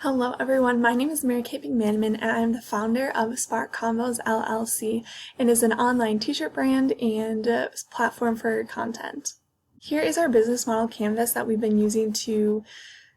Hello everyone, my name is Mary Kate McManaman and I am the founder of Spark Convos LLC. It is an online t-shirt brand and platform for content. Here is our business model canvas that we've been using to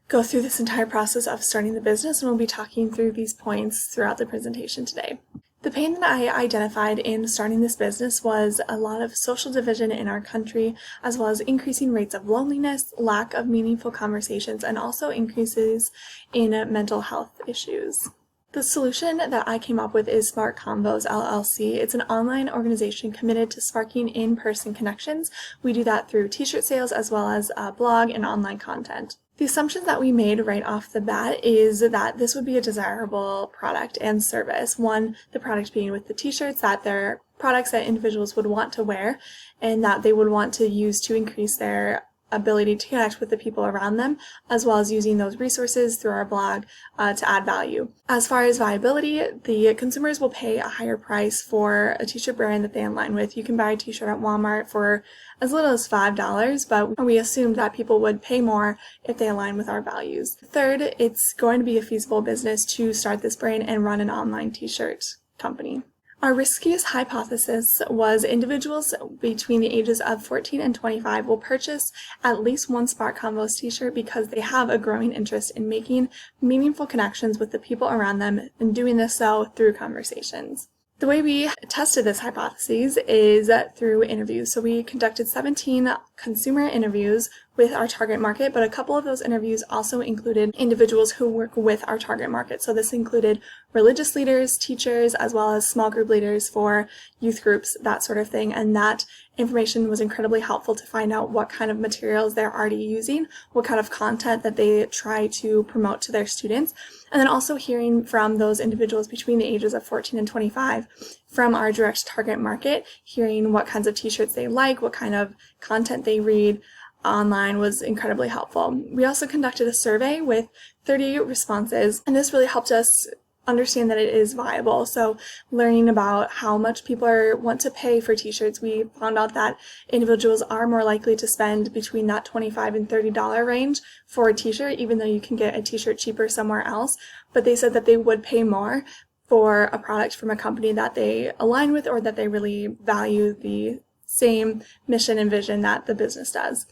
go through this entire process of starting the business, and we'll be talking through these points throughout the presentation today. The pain that I identified in starting this business was a lot of social division in our country, as well as increasing rates of loneliness, lack of meaningful conversations, and also increases in mental health issues. The solution that I came up with is Spark Convos LLC. It's an online organization committed to sparking in-person connections. We do that through t-shirt sales as well as blog and online content. The assumption that we made right off the bat is that this would be a desirable product and service. One, the product being with the t-shirts, that they're products that individuals would want to wear and that they would want to use to increase their ability to connect with the people around them, as well as using those resources through our blog to add value. As far as viability, the consumers will pay a higher price for a t-shirt brand that they align with. You can buy a t-shirt at Walmart for as little as $5, but we assumed that people would pay more if they align with our values. Third, it's going to be a feasible business to start this brand and run an online t-shirt company. Our riskiest hypothesis was individuals between the ages of 14 and 25 will purchase at least one Spark Convos t-shirt because they have a growing interest in making meaningful connections with the people around them and doing this so through conversations. The way we tested this hypothesis is through interviews. So we conducted 17 consumer interviews with our target market, but a couple of those interviews also included individuals who work with our target market. So this included religious leaders, teachers, as well as small group leaders for youth groups, that sort of thing. And that information was incredibly helpful to find out what kind of materials they're already using, what kind of content that they try to promote to their students, and then also hearing from those individuals between the ages of 14 and 25 from our direct target market, hearing what kinds of t-shirts they like, what kind of content they read online was incredibly helpful. We also conducted a survey with 30 responses, and this really helped us understand that it is viable. So learning about how much people want to pay for t-shirts, we found out that individuals are more likely to spend between that $25 and $30 range for a t-shirt, even though you can get a t-shirt cheaper somewhere else. But they said that they would pay more for a product from a company that they align with or that they really value the same mission and vision that the business does.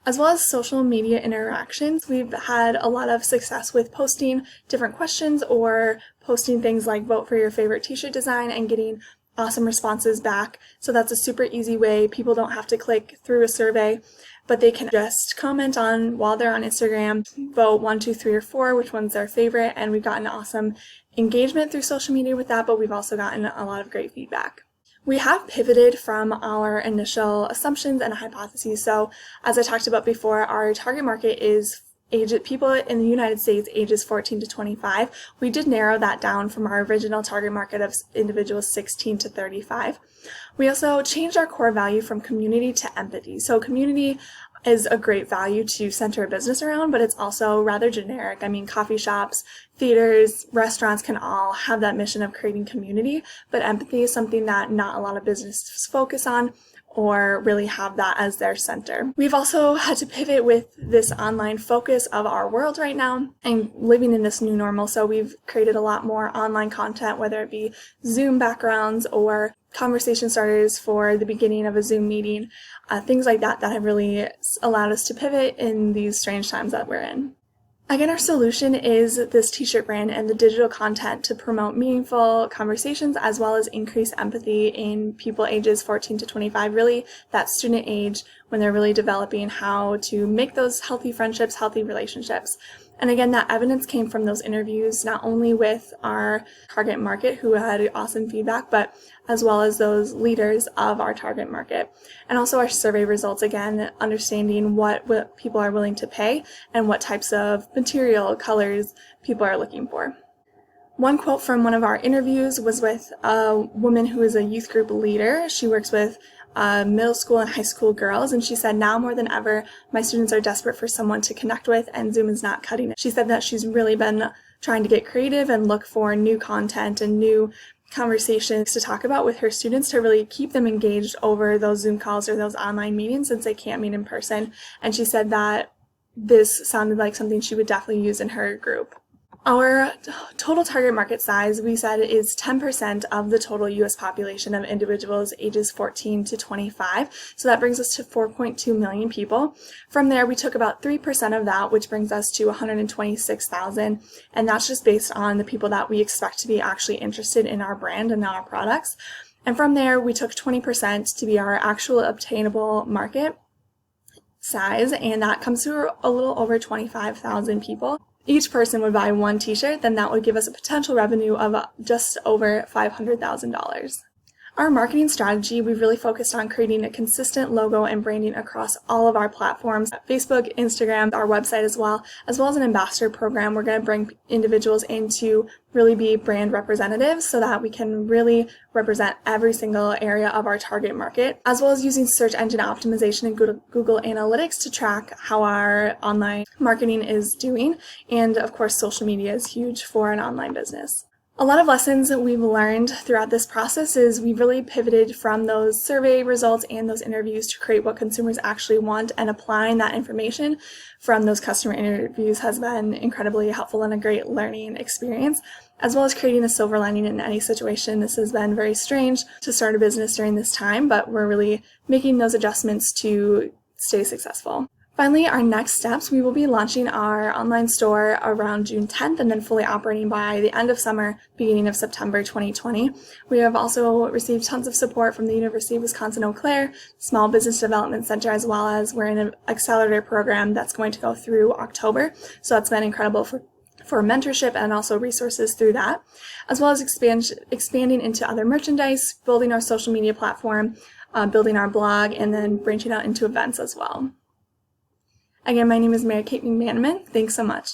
As well as social media interactions, we've had a lot of success with posting different questions or posting things like vote for your favorite t-shirt design and getting awesome responses back. So that's a super easy way. People don't have to click through a survey, but they can just comment on while they're on Instagram, vote 1, 2, 3, or 4, which one's their favorite. And we've gotten awesome engagement through social media with that, but we've also gotten a lot of great feedback. We have pivoted from our initial assumptions and hypotheses. So as I talked about before, our target market is people in the United States ages 14 to 25. We did narrow that down from our original target market of individuals 16 to 35. We also changed our core value from community to empathy. So community is a great value to center a business around, but it's also rather generic. I mean, coffee shops, theaters, restaurants can all have that mission of creating community, but empathy is something that not a lot of businesses focus on or really have that as their center. We've also had to pivot with this online focus of our world right now and living in this new normal. So we've created a lot more online content, whether it be Zoom backgrounds or conversation starters for the beginning of a Zoom meeting, things like that have really allowed us to pivot in these strange times that we're in. Again, our solution is this t-shirt brand and the digital content to promote meaningful conversations as well as increase empathy in people ages 14 to 25, really that student age when they're really developing how to make those healthy friendships, healthy relationships. And again, that evidence came from those interviews, not only with our target market who had awesome feedback, but as well as those leaders of our target market. And also our survey results, again, understanding what people are willing to pay and what types of material, colors people are looking for. One quote from one of our interviews was with a woman who is a youth group leader. She works with middle school and high school girls, and she said, now more than ever, my students are desperate for someone to connect with, and Zoom is not cutting it. She said that she's really been trying to get creative and look for new content and new conversations to talk about with her students to really keep them engaged over those Zoom calls or those online meetings since they can't meet in person. And she said that this sounded like something she would definitely use in her group. Our total target market size, we said, is 10% of the total U.S. population of individuals ages 14 to 25. So that brings us to 4.2 million people. From there, we took about 3% of that, which brings us to 126,000. And that's just based on the people that we expect to be actually interested in our brand and our products. And from there, we took 20% to be our actual obtainable market size, and that comes to a little over 25,000 people. Each person would buy one t-shirt, then that would give us a potential revenue of just over $500,000. Our marketing strategy, we've really focused on creating a consistent logo and branding across all of our platforms, Facebook, Instagram, our website as well as an ambassador program. We're going to bring individuals in to really be brand representatives so that we can really represent every single area of our target market, as well as using search engine optimization and Google Analytics to track how our online marketing is doing. And of course, social media is huge for an online business. A lot of lessons that we've learned throughout this process is we've really pivoted from those survey results and those interviews to create what consumers actually want, and applying that information from those customer interviews has been incredibly helpful and a great learning experience, as well as creating a silver lining in any situation. This has been very strange to start a business during this time, but we're really making those adjustments to stay successful. Finally, our next steps, we will be launching our online store around June 10th and then fully operating by the end of summer, beginning of September 2020. We have also received tons of support from the University of Wisconsin-Eau Claire Small Business Development Center, as well as we're in an accelerator program that's going to go through October. So that's been incredible for mentorship and also resources through that, as well as expanding into other merchandise, building our social media platform, building our blog, and then branching out into events as well. Again, my name is Mary Kate McManaman. Thanks so much.